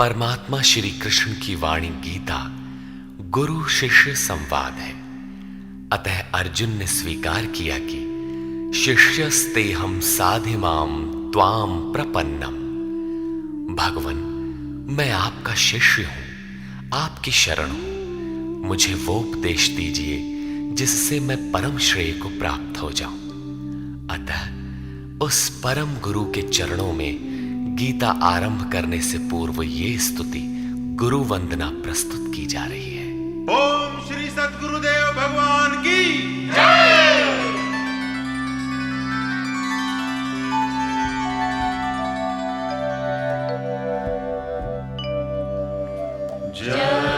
परमात्मा श्री कृष्ण की वाणी गीता गुरु शिष्य संवाद है। अतः अर्जुन ने स्वीकार किया कि शिष्यस्तेहं साधिमाम त्वाम प्रपन्नम। भगवन, मैं आपका शिष्य हूं, आपकी शरण हूं। मुझे वो उपदेश दीजिए जिससे मैं परम श्रेय को प्राप्त हो जाऊं। अतः उस परम गुरु के चरणों में गीता आरंभ करने से पूर्व ये स्तुति गुरु वंदना प्रस्तुत की जा रही है। ओम श्री सद्गुरुदेव भगवान की जय। जय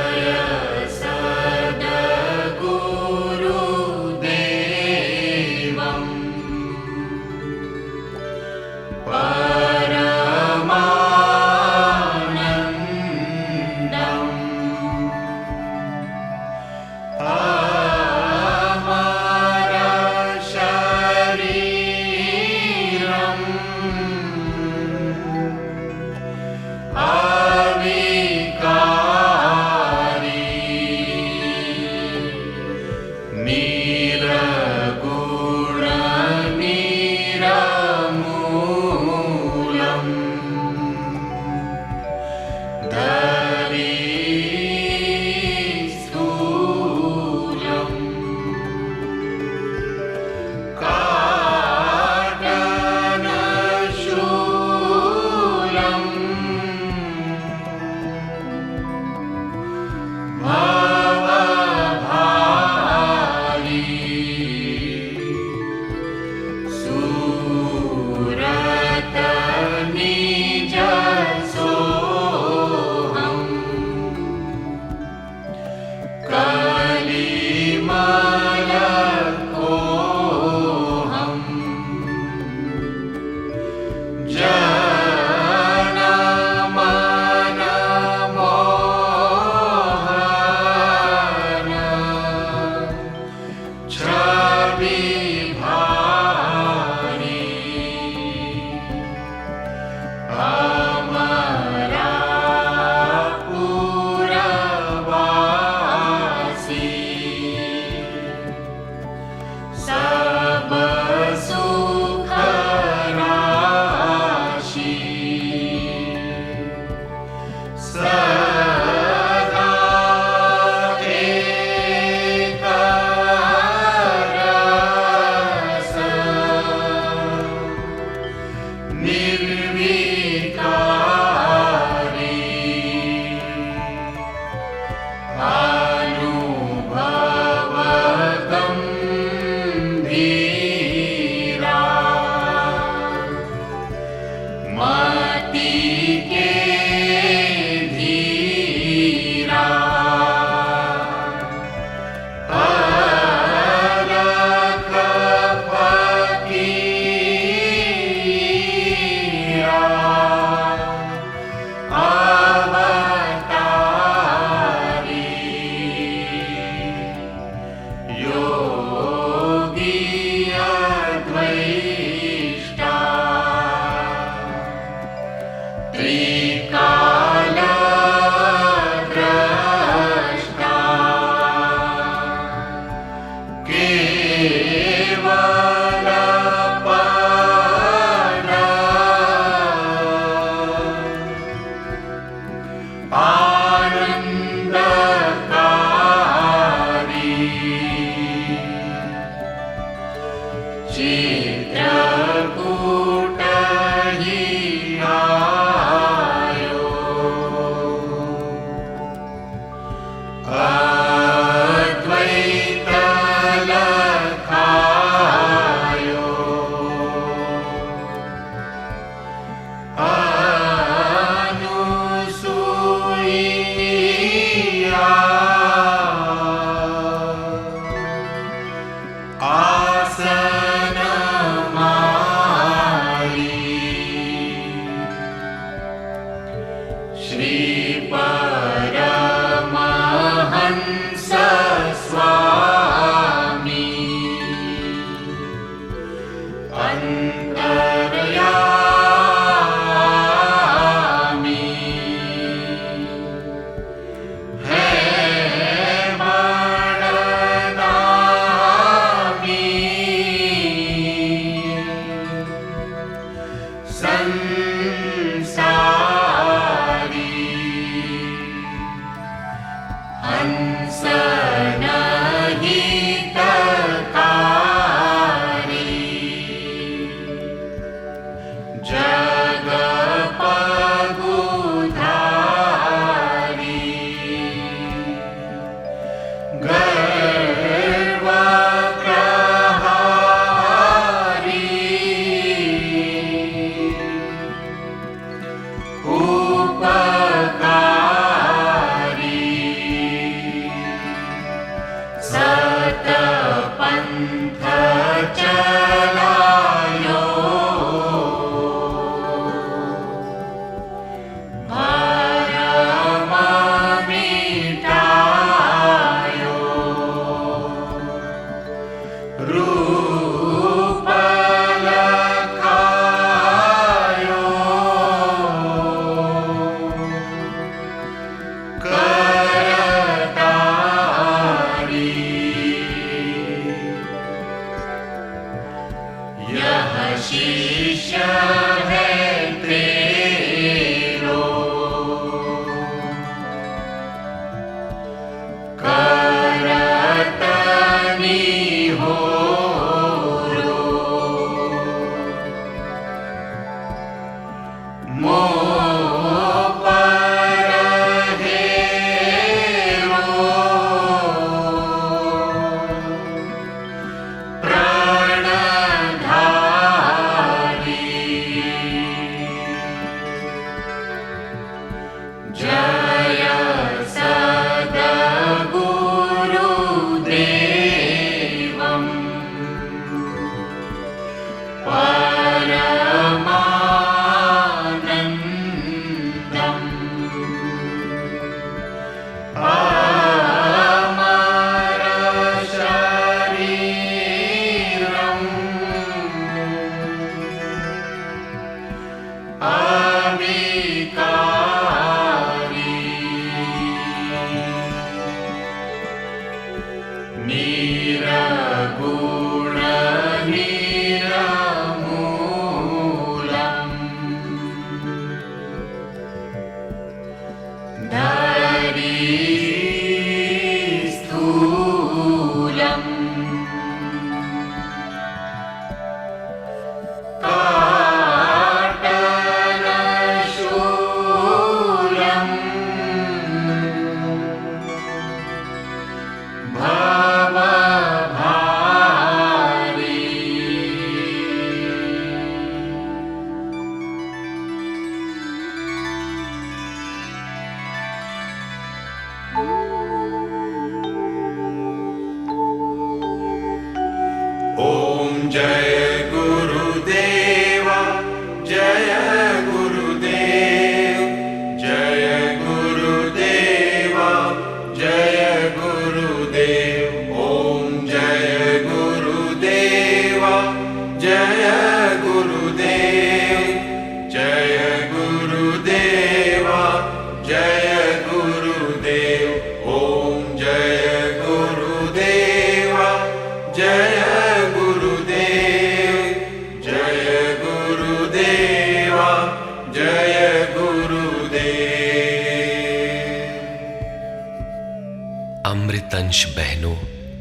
अमृतंश बहनों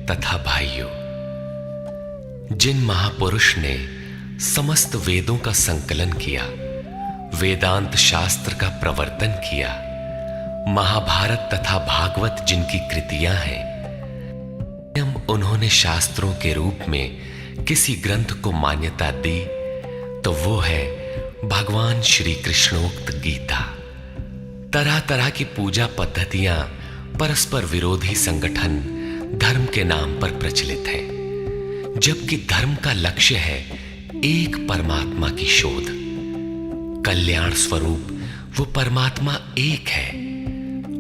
तथा भाइयों, जिन महापुरुष ने समस्त वेदों का संकलन किया, वेदांत शास्त्र का प्रवर्तन किया, महाभारत तथा भागवत जिनकी कृतियां हैं, उन्होंने शास्त्रों के रूप में किसी ग्रंथ को मान्यता दी तो वो है भगवान श्री कृष्णोक्त गीता। तरह तरह की पूजा पद्धतियां, परस्पर विरोधी संगठन धर्म के नाम पर प्रचलित हैं, जबकि धर्म का लक्ष्य है एक परमात्मा की शोध। कल्याण स्वरूप वो परमात्मा एक है,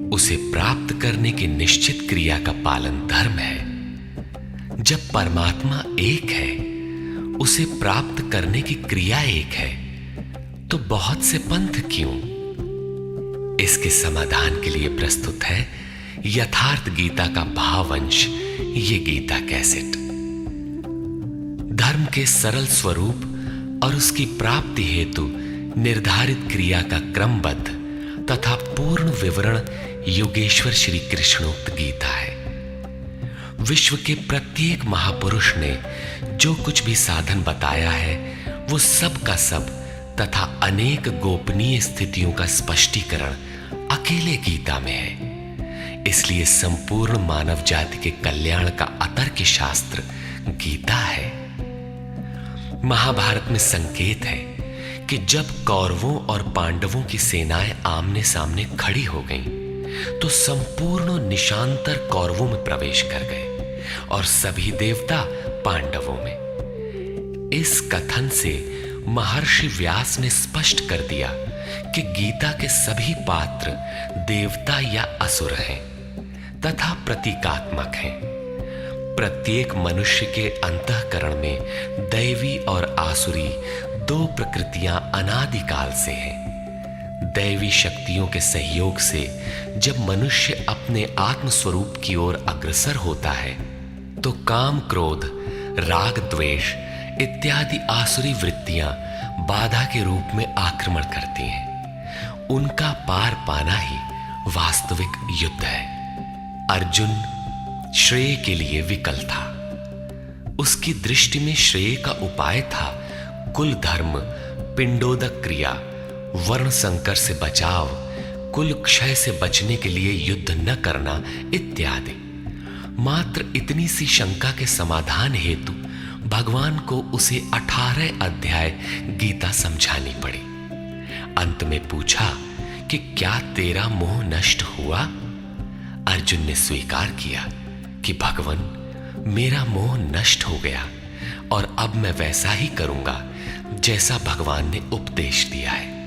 उसे प्राप्त करने की निश्चित क्रिया का पालन धर्म है। जब परमात्मा एक है, उसे प्राप्त करने की क्रिया एक है, तो बहुत से पंथ क्यों? इसके समाधान के लिए प्रस्तुत है यथार्थ गीता का भावांश, ये गीता कैसेट। धर्म के सरल स्वरूप और उसकी प्राप्ति हेतु निर्धारित क्रिया का क्रमबद्ध तथा पूर्ण विवरण योगेश्वर श्री कृष्णोक्त गीता है। विश्व के प्रत्येक महापुरुष ने जो कुछ भी साधन बताया है, वो सब का सब तथा अनेक गोपनीय स्थितियों का स्पष्टीकरण अकेले गीता में है। इसलिए संपूर्ण मानव जाति के कल्याण का अतर्क शास्त्र गीता है। महाभारत में संकेत है कि जब कौरवों और पांडवों की सेनाएं आमने सामने खड़ी हो गईं, तो संपूर्ण निशांतर कौरवों में प्रवेश कर गए और सभी देवता पांडवों में। इस कथन से महर्षि व्यास ने स्पष्ट कर दिया कि गीता के सभी पात्र देवता या असुर हैं तथा प्रतीकात्मक हैं। प्रत्येक मनुष्य के अंतःकरण में दैवी और आसुरी दो प्रकृतियां अनादिकाल से हैं। दैवी शक्तियों के सहयोग से जब मनुष्य अपने आत्म स्वरूप की ओर अग्रसर होता है, तो काम, क्रोध, राग, द्वेष इत्यादि आसुरी वृत्तियां बाधा के रूप में आक्रमण करती हैं। उनका पार पाना ही वास्तविक युद्ध है। अर्जुन श्रेय के लिए विकल था। उसकी दृष्टि में श्रेय का उपाय था कुल धर्म, पिंडोदक क्रिया, वर्ण संकर से बचाव, कुल क्षय से बचने के लिए युद्ध न करना इत्यादि। मात्र इतनी सी शंका के समाधान हेतु भगवान को उसे 18 अध्याय गीता समझानी पड़ी। अंत में पूछा कि क्या तेरा मोह नष्ट हुआ? अर्जुन ने स्वीकार किया कि भगवान, मेरा मोह नष्ट हो गया और अब मैं वैसा ही करूंगा जैसा भगवान ने उपदेश दिया है।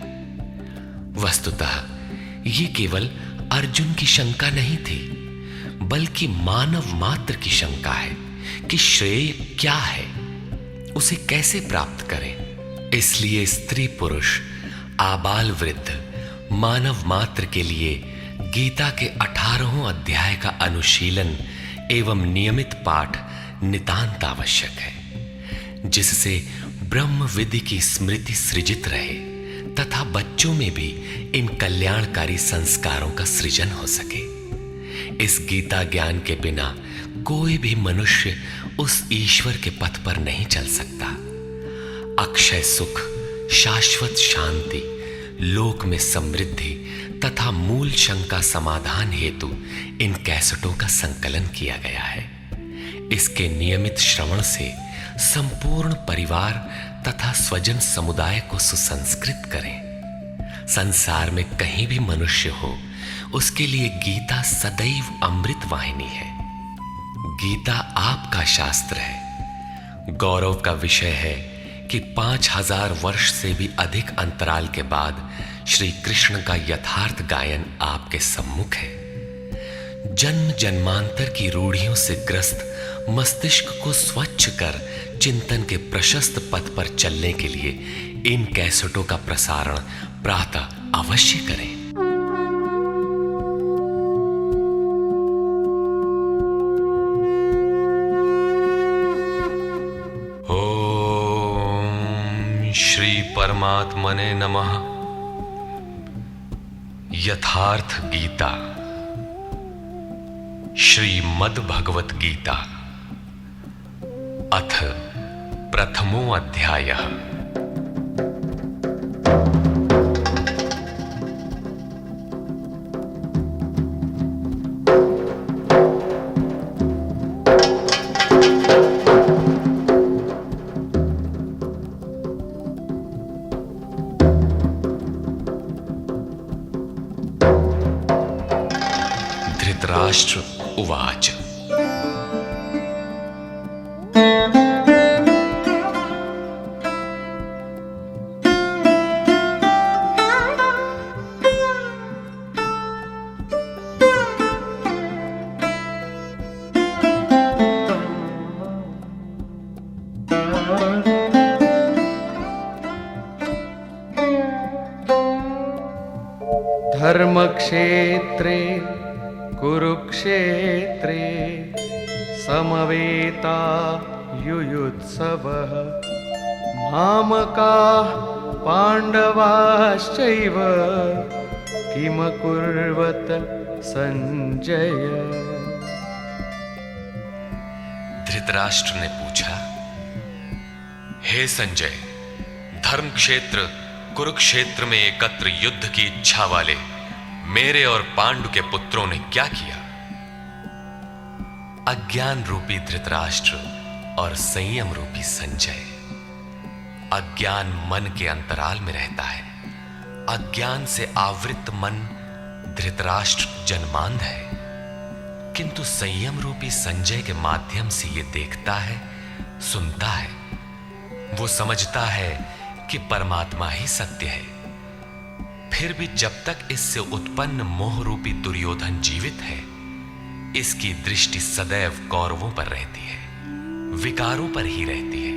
वस्तुतः ये केवल अर्जुन की शंका नहीं थी, बल्कि मानव मात्र की शंका है कि श्रेय क्या है, उसे कैसे प्राप्त करें। इसलिए स्त्री पुरुष, आबाल वृद्ध, मानव मात्र के लिए गीता के 18 अध्याय का अनुशीलन एवं नियमित पाठ नितांत आवश्यक है, जिससे ब्रह्म विधि की स्मृति सृजित रहे तथा बच्चों में भी इन कल्याणकारी संस्कारों का सृजन हो सके। इस गीता ज्ञान के बिना कोई भी मनुष्य उस ईश्वर के पथ पर नहीं चल सकता। अक्षय सुख, शाश्वत शांति, लोक में समृद्धि तथा मूल शंका समाधान हेतु इन कैसेटों का संकलन किया गया है। इसके नियमित श्रवण से संपूर्ण परिवार तथा स्वजन समुदाय को सुसंस्कृत करें। संसार में कहीं भी मनुष्य हो, उसके लिए गीता सदैव अमृत वाहिनी है। गीता आपका शास्त्र है। गौरव का विषय है कि 5000 वर्ष से भी अधिक अंतराल के बाद श्री कृष्ण का यथार्थ गायन आपके सम्मुख है। जन्म जन्मांतर की रूढ़ियों से ग्रस्त मस्तिष्क को स्वच्छ कर चिंतन के प्रशस्त पथ पर चलने के लिए इन कैसेटों का प्रसारण प्रातः अवश्य करें। ओम श्री परमात्मने नमः। यथार्थ गीता श्रीमद् भगवत गीता अथ प्रथमो अध्यायः। धृतराष्ट्र उवाच। धर्मक्षेत्रे कुरुक्षेत्रे समवेता युयुत्सवः मामकाः पाण्डवाश्चैव किमकुर्वत संजय। धृतराष्ट्र ने पूछा, हे संजय, धर्म क्षेत्र कुरुक्षेत्र में एकत्र युद्ध की इच्छा वाले मेरे और पांडु के पुत्रों ने क्या किया? अज्ञान रूपी धृतराष्ट्र और संयम रूपी संजय। अज्ञान मन के अंतराल में रहता है। अज्ञान से आवृत मन धृतराष्ट्र जन्मांध है, किंतु संयम रूपी संजय के माध्यम से यह देखता है, सुनता है। वो समझता है कि परमात्मा ही सत्य है। फिर भी जब तक इससे उत्पन्न मोह रूपी दुर्योधन जीवित है, इसकी दृष्टि सदैव कौरवों पर रहती है, विकारों पर ही रहती है।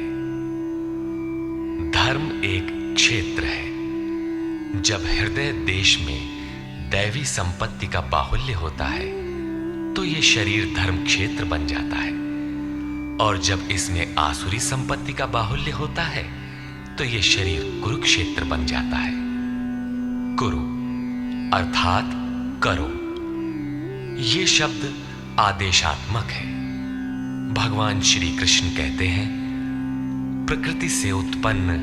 धर्म एक क्षेत्र है। जब हृदय देश में दैवी संपत्ति का बाहुल्य होता है तो यह शरीर धर्म क्षेत्र बन जाता है, और जब इसमें आसुरी संपत्ति का बाहुल्य होता है तो यह शरीर कुरुक्षेत्र बन जाता है। कुरु अर्थात करो। ये शब्द आदेशात्मक है। भगवान श्री कृष्ण कहते हैं, प्रकृति से उत्पन्न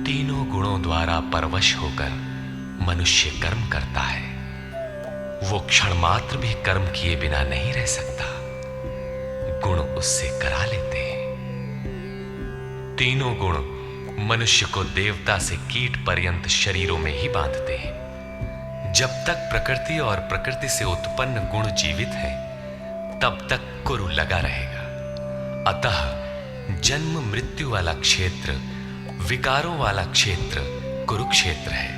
तीनों गुणों द्वारा परवश होकर मनुष्य कर्म करता है। वो क्षण मात्र भी कर्म किए बिना नहीं रह सकता। गुण उससे करा लेते हैं। तीनों गुण मनुष्य को देवता से कीट पर्यंत शरीरों में ही बांधते हैं। जब तक प्रकृति और प्रकृति से उत्पन्न गुण जीवित है, तब तक कुरु लगा रहेगा। अतः जन्म मृत्यु वाला क्षेत्र, विकारों वाला क्षेत्र कुरुक्षेत्र है,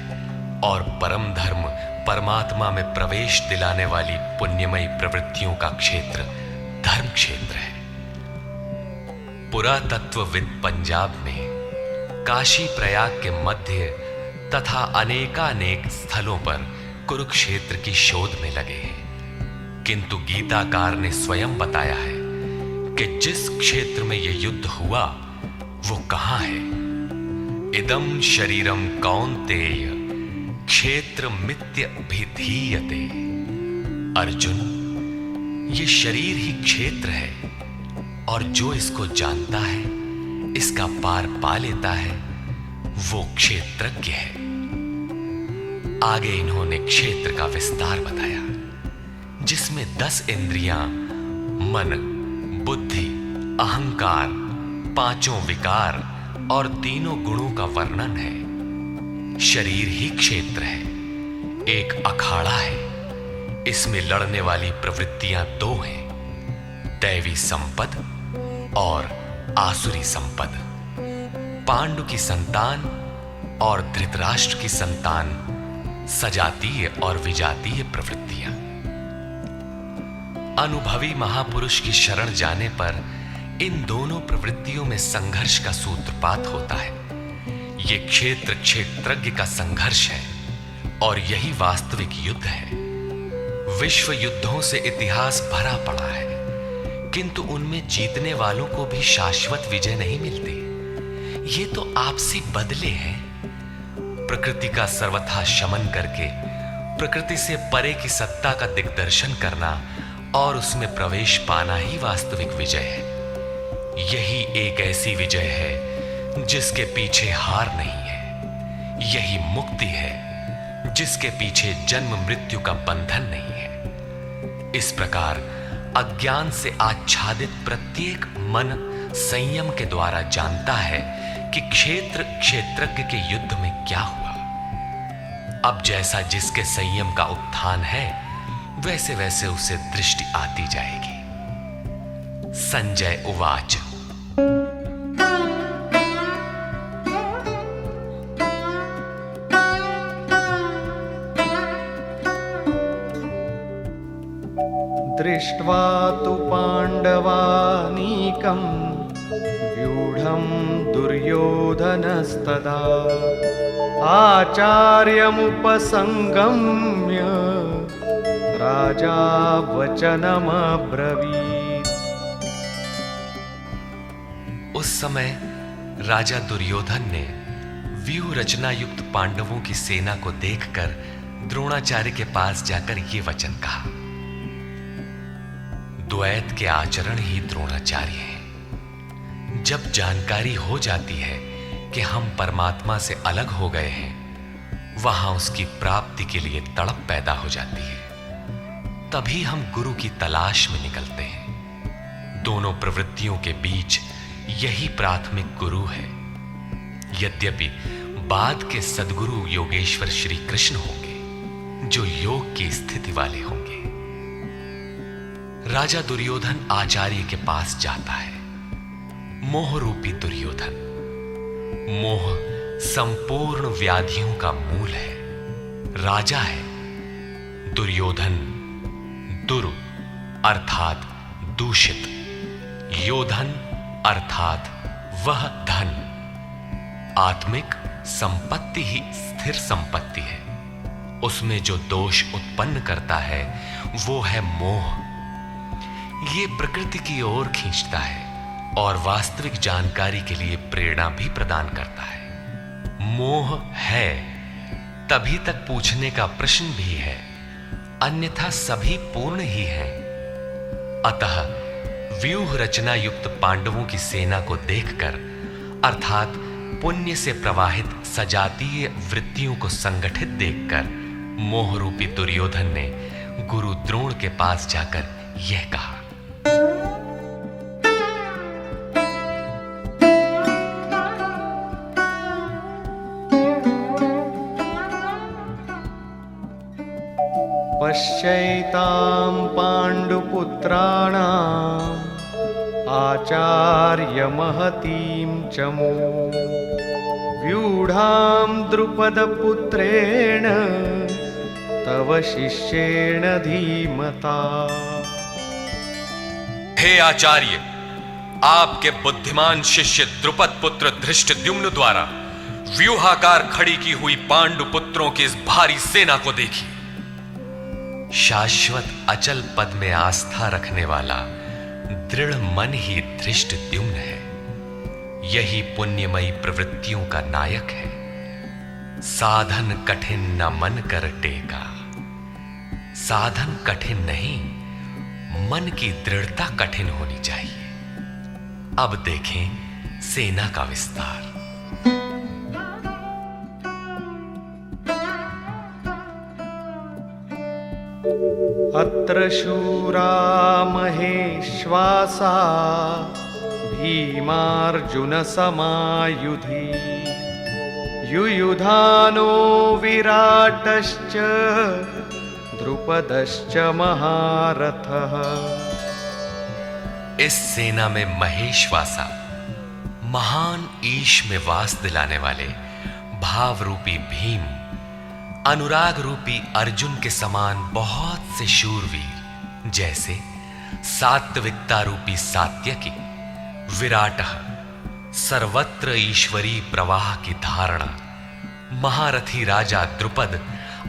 और परम धर्म परमात्मा में प्रवेश दिलाने वाली पुण्यमयी प्रवृत्तियों का क्षेत्र धर्म क्षेत्र है। पुरातत्वविद पंजाब में काशी प्रयाग के मध्य तथा अनेकानेक स्थलों पर कुरुक्षेत्र की शोध में लगे हैं, किंतु गीताकार ने स्वयं बताया है कि जिस क्षेत्र में यह युद्ध हुआ वो कहां है। इदं शरीरम कौन्तेय क्षेत्र मित्यभिधीयते। अर्जुन, ये शरीर ही क्षेत्र है, और जो इसको जानता है, इसका पार पा लेता है, वो क्षेत्रज्ञ है। आगे इन्होंने क्षेत्र का विस्तार बताया, जिसमें 10 इंद्रियां, मन, बुद्धि, अहंकार, 5 विकार और 3 गुणों का वर्णन है। शरीर ही क्षेत्र है, एक अखाड़ा है। इसमें लड़ने वाली प्रवृत्तियां 2 हैं, दैवी संपद और आसुरी संपद। पांडु की संतान और धृतराष्ट्र की संतान सजातीय और विजातीय प्रवृत्तियां। अनुभवी महापुरुष की शरण जाने पर इन दोनों प्रवृत्तियों में संघर्ष का सूत्रपात होता है। यह क्षेत्र क्षेत्रज्ञ का संघर्ष है, और यही वास्तविक युद्ध है। विश्व युद्धों से इतिहास भरा पड़ा है, किंतु उनमें जीतने वालों को भी शाश्वत विजय नहीं मिलती। ये तो आपसी बदले हैं। प्रकृति का सर्वथा शमन करके प्रकृति से परे की सत्ता का दिग्दर्शन करना और उसमें प्रवेश पाना ही वास्तविक विजय है। यही एक ऐसी विजय है जिसके पीछे हार नहीं है। यही मुक्ति है जिसके पीछे जन्म मृत्यु का बंधन नहीं है। इस प्रकार अज्ञान से आच्छादित प्रत्येक मन संयम के द्वारा जानता है कि क्षेत्र क्षेत्रज्ञ के युद्ध में क्या हुआ। अब जैसा जिसके संयम का उत्थान है, वैसे वैसे उसे दृष्टि आती जाएगी। संजय उवाच। दृष्ट्वा तु पाण्डवानीकं व्यूढं दुर्योधनस्तदा आचार्यमुपसंगम्य राजा वचनमब्रवीत्। उस समय राजा दुर्योधन ने व्यूह रचना युक्त पांडवों की सेना को देखकर द्रोणाचार्य के पास जाकर ये वचन कहा। द्वैत के आचरण ही द्रोणाचार्य हैं। जब जानकारी हो जाती है कि हम परमात्मा से अलग हो गए हैं, वहां उसकी प्राप्ति के लिए तड़प पैदा हो जाती है। तभी हम गुरु की तलाश में निकलते हैं। दोनों प्रवृत्तियों के बीच यही प्राथमिक गुरु है। यद्यपि बाद के सद्गुरु योगेश्वर श्री कृष्ण होंगे, जो योग की स्थिति वाले होंगे। राजा दुर्योधन आचार्य के पास जाता है। मोह रूपी दुर्योधन। मोह संपूर्ण व्याधियों का मूल है। राजा है। दुर्योधन दुरु अर्थात दूषित, योधन अर्थात वह धन। आत्मिक संपत्ति ही स्थिर संपत्ति है। उसमें जो दोष उत्पन्न करता है वो है मोह। ये प्रकृति की ओर खींचता है और वास्तविक जानकारी के लिए प्रेरणा भी प्रदान करता है। मोह है तभी तक पूछने का प्रश्न भी है, अन्यथा सभी पूर्ण ही है। अतः व्यूह रचना युक्त पांडवों की सेना को देखकर, अर्थात पुण्य से प्रवाहित सजातीय वृत्तियों को संगठित देखकर, मोह रूपी दुर्योधन ने गुरु द्रोण के पास जाकर यह कहा। पश्यैतां पाण्डुपुत्राणाम् आचार्यमहतीं च व्यूढां द्रुपदपुत्रेण तव शिष्येण धीमता। हे आचार्य, आपके बुद्धिमान शिष्य द्रुपद पुत्र धृष्टद्युम्न द्वारा व्यूहाकार खड़ी की हुई पांडु पुत्रों की इस भारी सेना को देखिए। शाश्वत अचल पद में आस्था रखने वाला दृढ़ मन ही धृष्टद्युम्न है। यही पुण्यमयी प्रवृत्तियों का नायक है। साधन कठिन न मन कर टेका। साधन कठिन नहीं, मन की दृढ़ता कठिन होनी चाहिए। अब देखें सेना का विस्तार। अत्र शूरा महेश्वासा भीमार्जुन समायुधि युयुधानो विराटश्च द्रुपदश्च महारथः। इस सेना में महेश्वासा, महान ईश में वास दिलाने वाले भाव रूपी भीम, अनुराग रूपी अर्जुन के समान बहुत से शूरवीर, जैसे सात्विकता रूपी सात्यकी, विराट सर्वत्र ईश्वरी प्रवाह की धारणा, महारथी राजा द्रुपद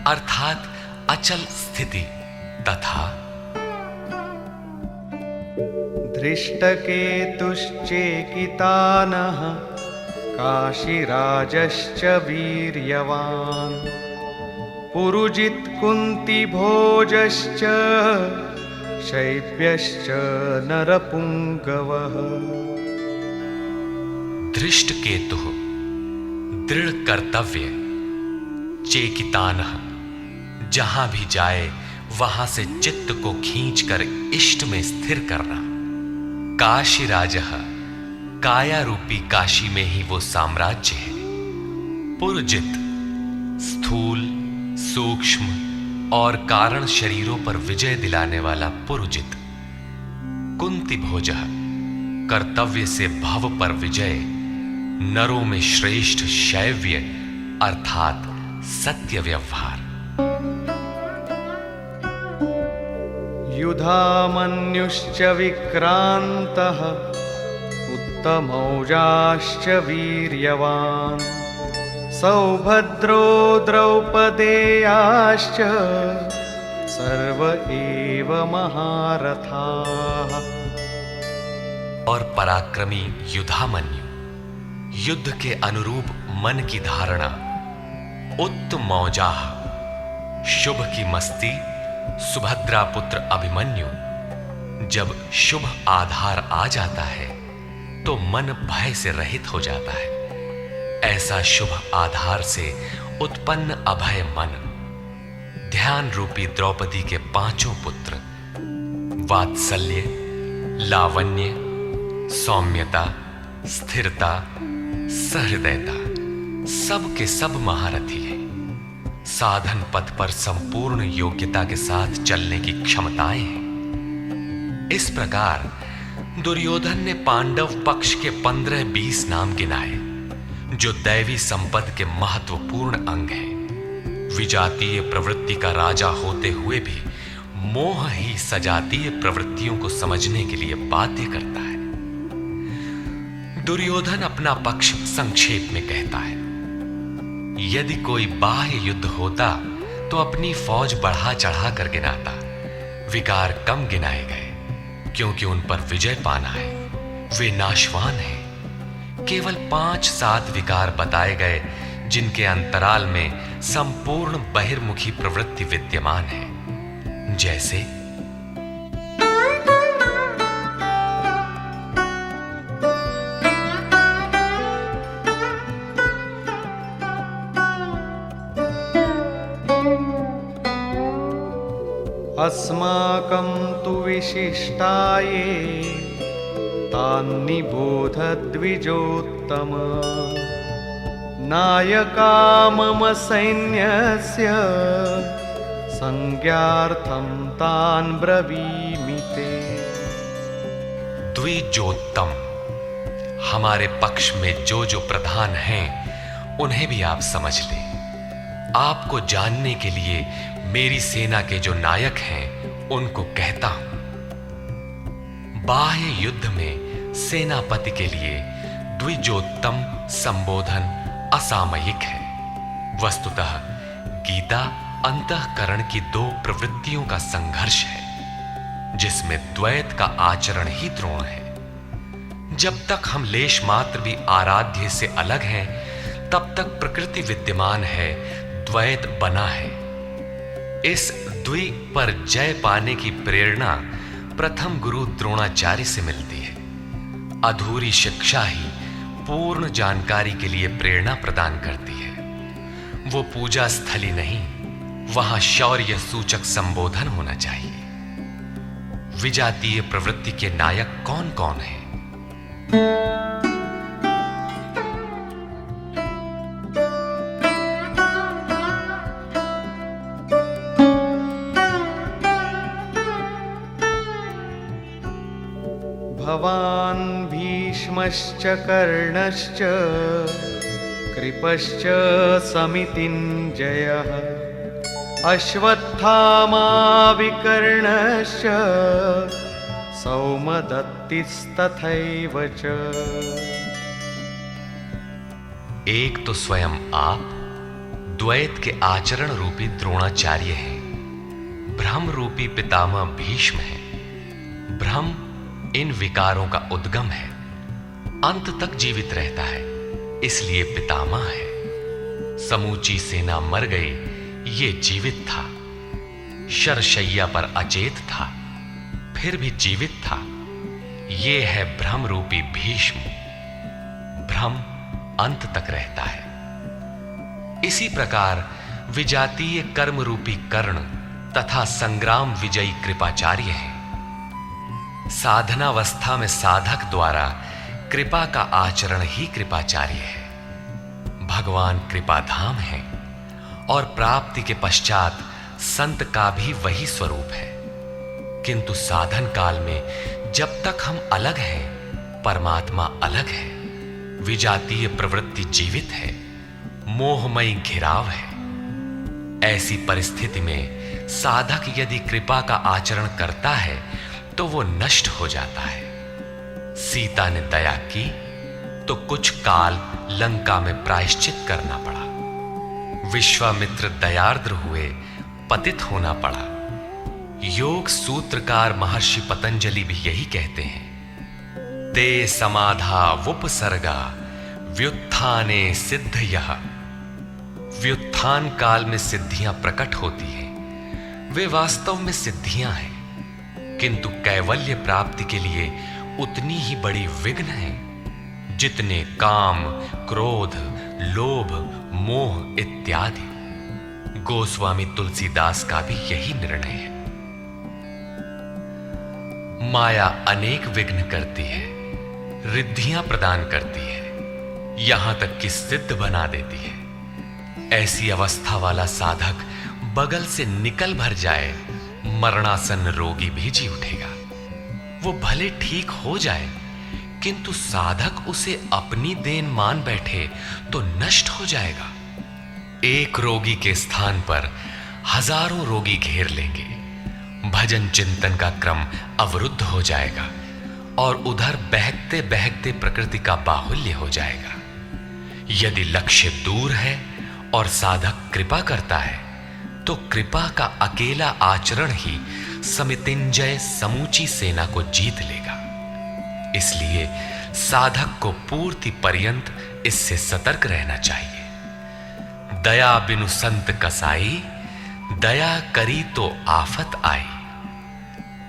अर्थात अचल स्थिति, तथा धृष्टकेतुश्चेकितानः काशीराजश्च वीर्यवान् पुरुजित् कुन्तिभोजश्च शैब्यश्च नरपुङ्गवः। धृष्ट केतु दृढ़ कर्तव्य चेकितानः, जहां भी जाए वहां से चित्त को खींचकर इष्ट में स्थिर करना। काशी राजः, काया रूपी काशी में ही वो साम्राज्य है। पुरजित, स्थूल, सूक्ष्म और कारण शरीरों पर विजय दिलाने वाला पुरजित। कुंती भोजः, कर्तव्य से भव पर विजय। नरों में श्रेष्ठ शैव्य अर्थात सत्य व्यवहार। युधामन्युश्च विक्रान्तः उत्तमौजाश्च वीर्यवान्। सौभद्रो द्रौपदेयाश्च सर्व एव महारथाः। और पराक्रमी युधामन्यु, युद्ध के अनुरूप मन की धारणा। उत्तमौजाः, शुभ की मस्ती। सुभद्रा पुत्र अभिमन्यु, जब शुभ आधार आ जाता है तो मन भय से रहित हो जाता है। ऐसा शुभ आधार से उत्पन्न अभय मन। ध्यान रूपी द्रौपदी के पांचों पुत्र वात्सल्य, लावण्य, सौम्यता, स्थिरता, सहृदयता, सब के सब महारथी है। साधन पथ पर संपूर्ण योग्यता के साथ चलने की क्षमताएं हैं। इस प्रकार दुर्योधन ने पांडव पक्ष के 15-20 नाम गिनाए, जो दैवी संपद के महत्वपूर्ण अंग हैं। विजातीय प्रवृत्ति का राजा होते हुए भी मोह ही सजातीय प्रवृत्तियों को समझने के लिए बाध्य करता है। दुर्योधन अपना पक्ष संक्षेप में कहता है, यदि कोई बाह्य युद्ध होता तो अपनी फौज बढ़ा चढ़ा कर गिनाता। विकार कम गिनाए गए क्योंकि उन पर विजय पाना है। वे नाशवान हैं। केवल 5-7 विकार बताए गए, जिनके अंतराल में संपूर्ण बहिर्मुखी प्रवृत्ति विद्यमान है। जैसे अस्माकं तु विशिष्टाये तान्निबोध द्विजोत्तम। नायका मम सैन्यस्य संज्ञार्थं तान् ब्रवीमि ते। द्विजोत्तम, हमारे पक्ष में जो जो प्रधान हैं उन्हें भी आप समझ लें। आपको जानने के लिए मेरी सेना के जो नायक हैं उनको कहता हूं। बाह्य युद्ध में सेनापति के लिए द्विजोत्तम संबोधन असामयिक है। वस्तुतः गीता अंतःकरण की 2 प्रवृत्तियों का संघर्ष है, जिसमें द्वैत का आचरण ही द्रोण है। जब तक हम लेश मात्र भी आराध्य से अलग हैं, तब तक प्रकृति विद्यमान है, द्वैत बना है। इस द्वि पर जय पाने की प्रेरणा प्रथम गुरु द्रोणाचार्य से मिलती है। अधूरी शिक्षा ही पूर्ण जानकारी के लिए प्रेरणा प्रदान करती है। वो पूजा स्थली नहीं, वहां शौर्य सूचक संबोधन होना चाहिए। विजातीय प्रवृत्ति के नायक कौन कौन हैं? भवान् भीष्मश्च कर्णश्च कृपश्च समितिञ्जयः अश्वत्थामा विकर्णश्च सौमदत्तिस्तथैव च। एक तो स्वयं आप द्वैत के आचरण रूपी द्रोणाचार्य हैं। भ्रम रूपी पितामह भीष्म है। भ्रम इन विकारों का उद्गम है, अंत तक जीवित रहता है, इसलिए पितामह है। समूची सेना मर गई, ये जीवित था, शरशैया पर अचेत था। फिर भी जीवित था, ये है भ्रम रूपी भीष्म। भ्रम अंत तक रहता है। इसी प्रकार विजातीय कर्म रूपी कर्ण तथा संग्राम विजयी कृपाचार्य है। साधनावस्था में साधक द्वारा कृपा का आचरण ही कृपाचार्य है। भगवान कृपाधाम है और प्राप्ति के पश्चात संत का भी वही स्वरूप है। किंतु साधन काल में जब तक हम अलग हैं, परमात्मा अलग है। विजातीय प्रवृत्ति जीवित है, मोहमयी घिराव है। ऐसी परिस्थिति में साधक यदि कृपा का आचरण करता है तो वो नष्ट हो जाता है। सीता ने दया की तो कुछ काल लंका में प्रायश्चित करना पड़ा। विश्वामित्र दयार्द्र हुए, पतित होना पड़ा। योग सूत्रकार महर्षि पतंजलि भी यही कहते हैं, ते समाधा वुपसर्गा व्युत्थाने सिद्धयः। व्युत्थान काल में सिद्धियां प्रकट होती हैं, वे वास्तव में सिद्धियां हैं, किंतु कैवल्य प्राप्ति के लिए उतनी ही बड़ी विघ्न हैं जितने काम, क्रोध, लोभ, मोह इत्यादि। गोस्वामी तुलसीदास का भी यही निर्णय है। माया अनेक विघ्न करती है, रिद्धियां प्रदान करती है, यहां तक कि सिद्ध बना देती है। ऐसी अवस्था वाला साधक बगल से निकल भर जाए, मरणासन रोगी भी जी उठेगा। वो भले ठीक हो जाए, किंतु साधक उसे अपनी देन मान बैठे तो नष्ट हो जाएगा। एक रोगी के स्थान पर हजारों रोगी घेर लेंगे। भजन चिंतन का क्रम अवरुद्ध हो जाएगा और उधर बहकते बहकते प्रकृति का बाहुल्य हो जाएगा। यदि लक्ष्य दूर है और साधक कृपा करता है तो कृपा का अकेला आचरण ही समितिंजय समूची सेना को जीत लेगा। इसलिए साधक को पूर्ति पर्यंत इससे सतर्क रहना चाहिए। दया बिनु संत कसाई, दया करी तो आफत आई।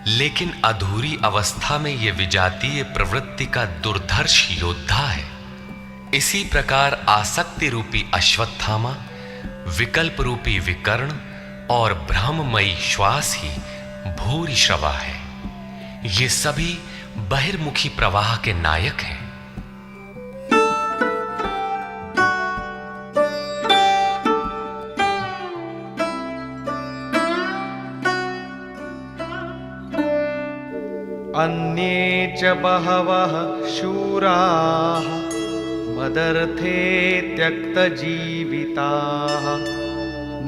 लेकिन अधूरी अवस्था में यह विजातीय प्रवृत्ति का दुर्धर्ष योद्धा है। इसी प्रकार आसक्ति रूपी अश्वत्थामा, विकल्प रूपी विकर्ण और भ्रममयी श्वास ही भूरिश्रवा है। ये सभी बहिर्मुखी प्रवाह के नायक हैं। अन्ये च बहवः शूराः मदर्थे त्यक्तजीविताः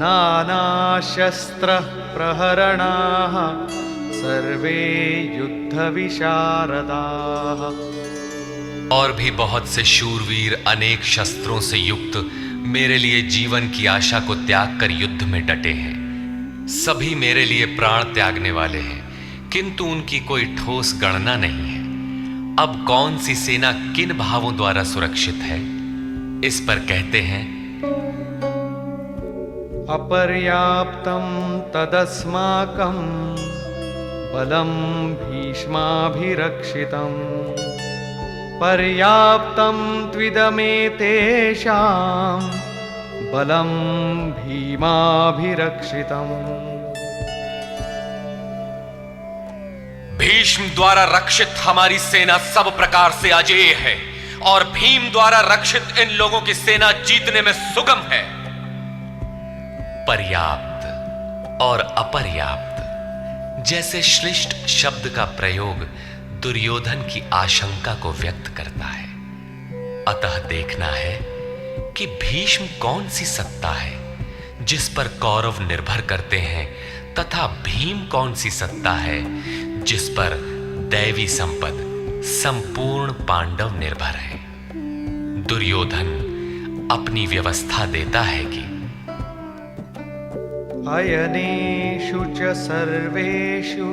नानाशस्त्रः प्रहरणाः सर्वे युद्धविशारदाः। और भी बहुत से शूरवीर अनेक शस्त्रों से युक्त मेरे लिए जीवन की आशा को त्याग कर युद्ध में डटे हैं। सभी मेरे लिए प्राण त्यागने वाले हैं, किंतु उनकी कोई ठोस गणना नहीं है। अब कौन सी सेना किन भावों द्वारा सुरक्षित है, इस पर कहते हैं, अपर्याप्तं तदस्माकं बलं भीष्माभिरक्षितं पर्याप्तं त्विदमेतेषां बलं भीमाभिरक्षितम्। भीष्म द्वारा रक्षित हमारी सेना सब प्रकार से अजेय है और भीम द्वारा रक्षित इन लोगों की सेना जीतने में सुगम है। पर्याप्त और अपर्याप्त जैसे श्लिष्ट शब्द का प्रयोग दुर्योधन की आशंका को व्यक्त करता है। अतः देखना है कि भीष्म कौन सी सत्ता है जिस पर कौरव निर्भर करते हैं, तथा भीम कौन सी सत्ता है जिस पर दैवी संपद संपूर्ण पांडव निर्भर है। दुर्योधन अपनी व्यवस्था देता है कि अयनेषु च सर्वेषु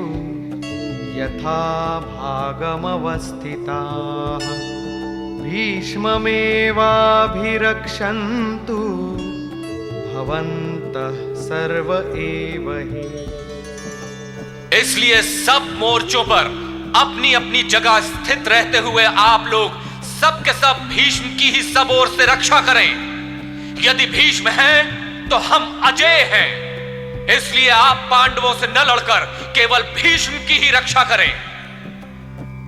यथा भागमवस्थिताः भीष्ममेवाभिरक्षन्तु भवन्तः सर्व एव हि। इसलिए सब मोर्चों पर अपनी अपनी जगह स्थित रहते हुए आप लोग सब के सब भीष्म की ही सब ओर से रक्षा करें। यदि भीष्म हैं तो हम अजेय हैं, इसलिए आप पांडवों से न लड़कर केवल भीष्म की ही रक्षा करें।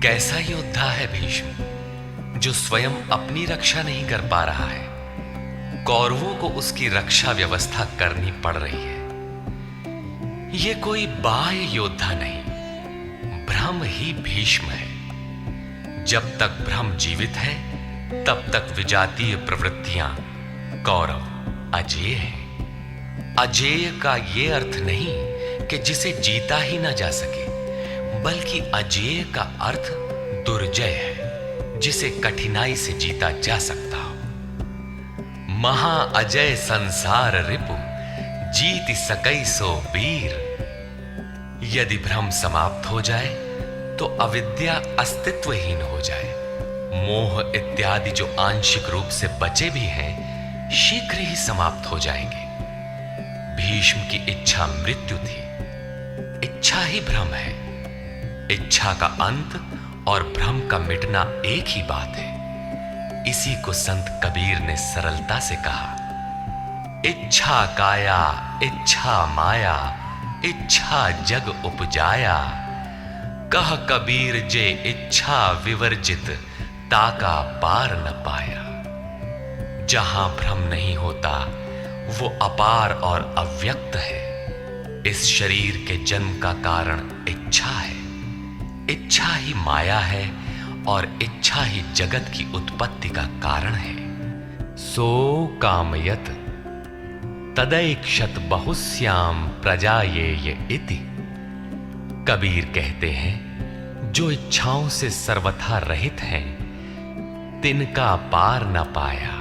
कैसा योद्धा है भीष्म जो स्वयं अपनी रक्षा नहीं कर पा रहा है, कौरवों को उसकी रक्षा व्यवस्था करनी पड़ रही है। यह कोई बाह्य योद्धा नहीं, ब्रह्म ही भीष्म है। जब तक ब्रह्म जीवित है तब तक विजातीय प्रवृत्तियां कौरव अजेय है। अजेय का यह अर्थ नहीं कि जिसे जीता ही ना जा सके, बल्कि अजेय का अर्थ दुर्जय है, जिसे कठिनाई से जीता जा सकता हो। महाअजय संसार रिपु जीत सकई सो वीर। यदि भ्रम समाप्त हो जाए तो अविद्या अस्तित्वहीन हो जाए। मोह इत्यादि जो आंशिक रूप से बचे भी हैं, शीघ्र ही समाप्त हो जाएंगे। भीष्म की इच्छा मृत्यु थी, इच्छा ही भ्रम है। इच्छा का अंत और भ्रम का मिटना एक ही बात है। इसी को संत कबीर ने सरलता से कहा, इच्छा काया इच्छा माया इच्छा जग उपजाया। कह कबीर जे इच्छा विवर्जित ताका पार न पाया। जहां भ्रम नहीं होता वो अपार और अव्यक्त है। इस शरीर के जन्म का कारण इच्छा है। इच्छा ही माया है और इच्छा ही जगत की उत्पत्ति का कारण है। सो कामयत तदैक्षत बहुश्याम प्रजायेय इति। कबीर कहते हैं, जो इच्छाओं से सर्वथा रहित हैं, तिनका पार न पाया।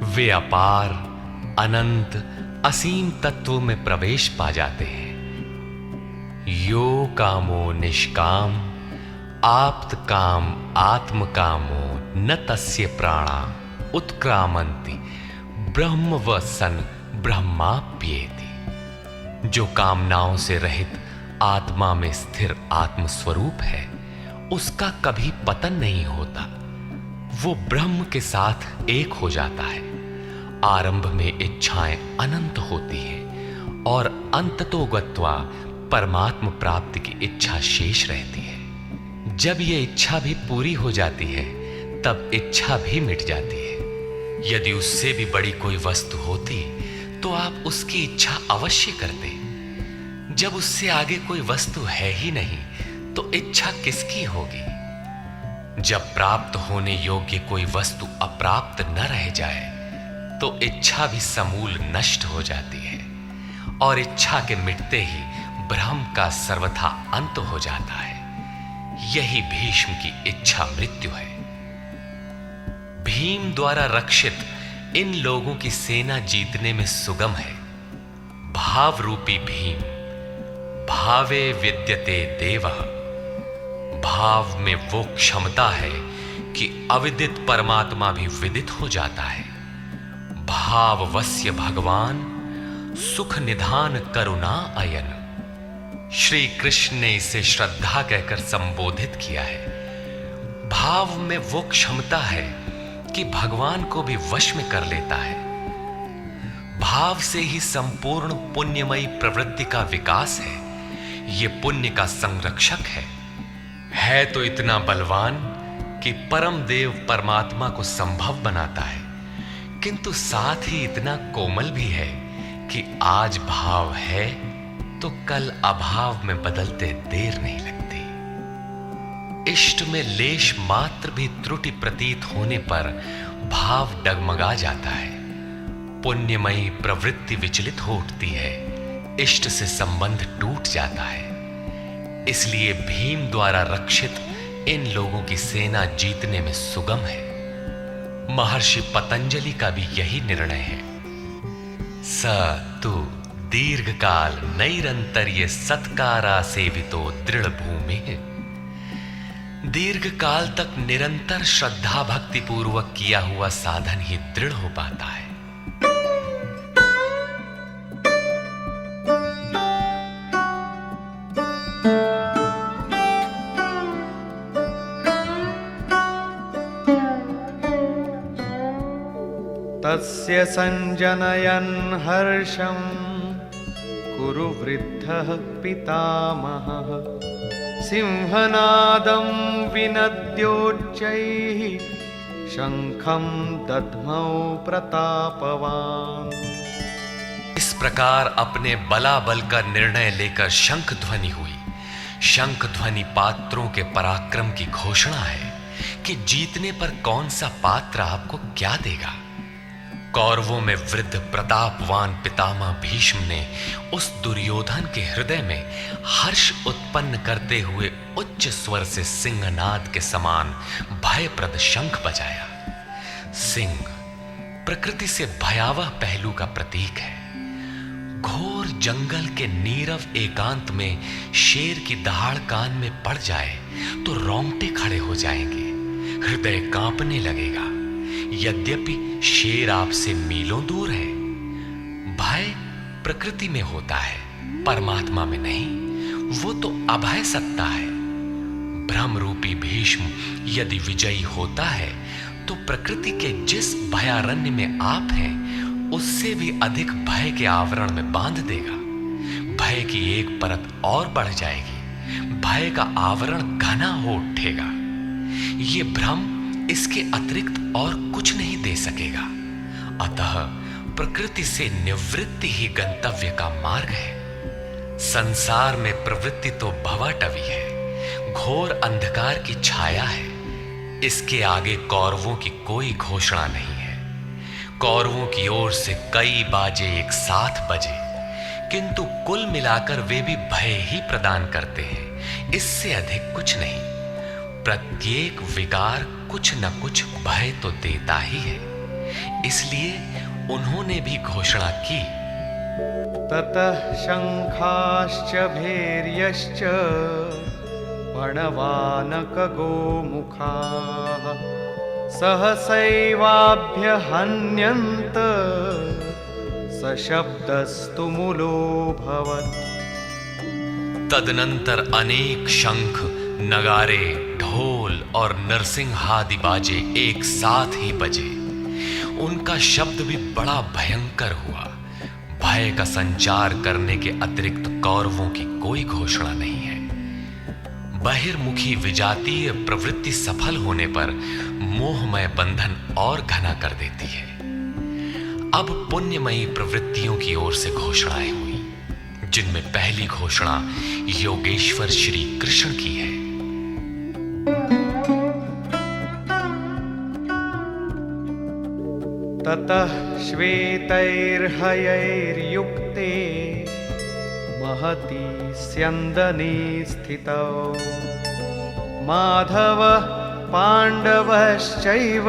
वे अपार अनंत असीम तत्वों में प्रवेश पा जाते हैं। यो कामो निष्काम आप्त काम आत्म कामो न तस्य प्राणा उत्क्रामंति ब्रह्म व सन ब्रह्माप्येति। जो कामनाओं से रहित आत्मा में स्थिर आत्म स्वरूप है, उसका कभी पतन नहीं होता। वो ब्रह्म के साथ एक हो जाता है। आरंभ में इच्छाएं अनंत होती हैं और अंततो गत्वा परमात्म प्राप्ति की इच्छा शेष रहती है। जब ये इच्छा भी पूरी हो जाती है तब इच्छा भी मिट जाती है। यदि उससे भी बड़ी कोई वस्तु होती तो आप उसकी इच्छा अवश्य करते। जब उससे आगे कोई वस्तु है ही नहीं तो इच्छा किसकी होगी? जब प्राप्त होने योग्य कोई वस्तु अप्राप्त न रह जाए तो इच्छा भी समूल नष्ट हो जाती है और इच्छा के मिटते ही भ्रम का सर्वथा अंत हो जाता है। यही भीष्म की इच्छा मृत्यु है। भीम द्वारा रक्षित इन लोगों की सेना जीतने में सुगम है। भाव रूपी भीम भावे विद्यते देवः। भाव में वो क्षमता है कि अविदित परमात्मा भी विदित हो जाता है। भाववस्य भगवान सुख निधान करुणा अयन। श्री कृष्ण ने इसे श्रद्धा कहकर संबोधित किया है। भाव में वो क्षमता है कि भगवान को भी वश में कर लेता है। भाव से ही संपूर्ण पुण्यमयी प्रवृत्ति का विकास है। ये पुण्य का संरक्षक है तो इतना बलवान कि परम देव परमात्मा को संभव बनाता है, किंतु साथ ही इतना कोमल भी है कि आज भाव है तो कल अभाव में बदलते देर नहीं लगती। इष्ट में लेश मात्र भी त्रुटि प्रतीत होने पर भाव डगमगा जाता है। पुण्यमयी प्रवृत्ति विचलित हो उठती है, इष्ट से संबंध टूट जाता है। इसलिए भीम द्वारा रक्षित इन लोगों की सेना जीतने में सुगम है। महर्षि पतंजलि का भी यही निर्णय है। स तु दीर्घकाल नैरंतर्य सत्कारा सेवितो दृढ़ भूमि। दीर्घ काल तक निरंतर श्रद्धा भक्ति पूर्वक किया हुआ साधन ही दृढ़ हो पाता है। तस्य संजनयन् हर्षं कुरु वृद्धः पितामहः सिंहनादं विनद्योच्चैः शंखं दद्मौ प्रतापवान्। इस प्रकार अपने बलाबल का निर्णय लेकर शंख ध्वनि हुई। शंख ध्वनि पात्रों के पराक्रम की घोषणा है कि जीतने पर कौन सा पात्र आपको क्या देगा। कौरवों में वृद्ध प्रतापवान पितामह भीष्म ने उस दुर्योधन के हृदय में हर्ष उत्पन्न करते हुए उच्च स्वर से सिंहनाद के समान भयप्रद शंख बजाया। सिंह प्रकृति से भयावह पहलू का प्रतीक है। घोर जंगल के नीरव एकांत में शेर की दहाड़ कान में पड़ जाए तो रोंगटे खड़े हो जाएंगे, हृदय कांपने लगेगा। यद्यपि शेर आपसे मीलों दूर है। भय प्रकृति में होता है, परमात्मा में नहीं। वो तो अभय सत्ता है। भ्रम रूपी भीष्म यदि विजयी होता है तो प्रकृति के जिस भयारण्य में आप हैं उससे भी अधिक भय के आवरण में बांध देगा। भय की एक परत और बढ़ जाएगी, भय का आवरण घना हो उठेगा। ये भ्रम इसके अतिरिक्त और कुछ नहीं दे सकेगा। अतः प्रकृति से निवृत्ति ही गंतव्य का मार्ग है। संसार में प्रवृत्ति तो भवाटवी है, घोर अंधकार की छाया है। इसके आगे कौरवों की कोई घोषणा नहीं है। कौरवों की ओर से कई बाजे एक साथ बजे, किंतु कुल मिलाकर वे भी भय ही प्रदान करते हैं, इससे अधिक कुछ नहीं। प्रत्येक विकार कुछ न कुछ भय तो देता ही है। इसलिए उन्होंने भी घोषणा की, ततः शंखाश्च भैर्यश्च प्रणवानक गोमुखाः सहसैवाभ्यहन्यन्त सशब्दस्तु मूलोऽभवत्। तदनंतर अनेक शंख, नगारे, ढोल और नरसिंहादि बाजे एक साथ ही बजे। उनका शब्द भी बड़ा भयंकर हुआ। भय का संचार करने के अतिरिक्त कौरवों की कोई घोषणा नहीं है। बहिर्मुखी विजातीय प्रवृत्ति सफल होने पर मोहमय बंधन और घना कर देती है। अब पुण्यमयी प्रवृत्तियों की ओर से घोषणाएं हुई, जिनमें पहली घोषणा योगेश्वर श्री कृष्ण की है। ततः श्वेतैर्हयैर्युक्ते महती स्यन्दने स्थितौ माधवः पाण्डवश्चैव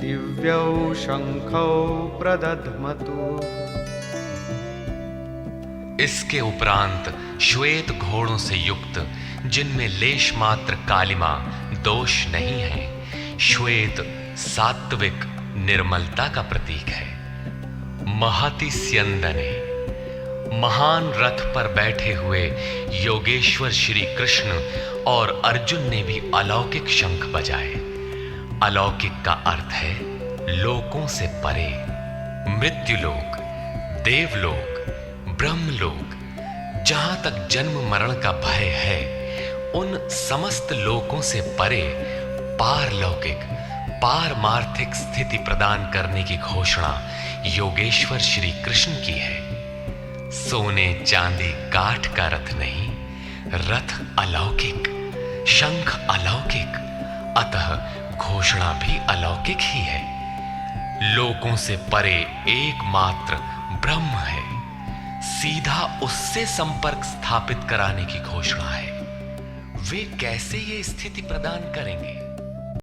दिव्यौ शंखौ प्रदध्मतु। इसके उपरांत श्वेत घोड़ों से युक्त, जिनमें लेश मात्र कालिमा दोष नहीं है, श्वेत सात्विक निर्मलता का प्रतीक है। महति स्यन्दने, महान रथ पर बैठे हुए योगेश्वर श्री कृष्ण और अर्जुन ने भी अलौकिक शंख बजाए। अलौकिक का अर्थ है लोकों से परे। मृत्युलोक, देवलोक, ब्रह्मलोक, जहां तक जन्म मरण का भय है, उन समस्त लोकों से परे पारलौकिक, पारमार्थिक स्थिति प्रदान करने की घोषणा योगेश्वर श्री कृष्ण की है। सोने चांदी काठ का रथ नहीं, रथ अलौकिक, शंख अलौकिक, अतः घोषणा भी अलौकिक ही है। लोकों से परे एकमात्र ब्रह्म है, सीधा उससे संपर्क स्थापित कराने की घोषणा है। वे कैसे ये स्थिति प्रदान करेंगे?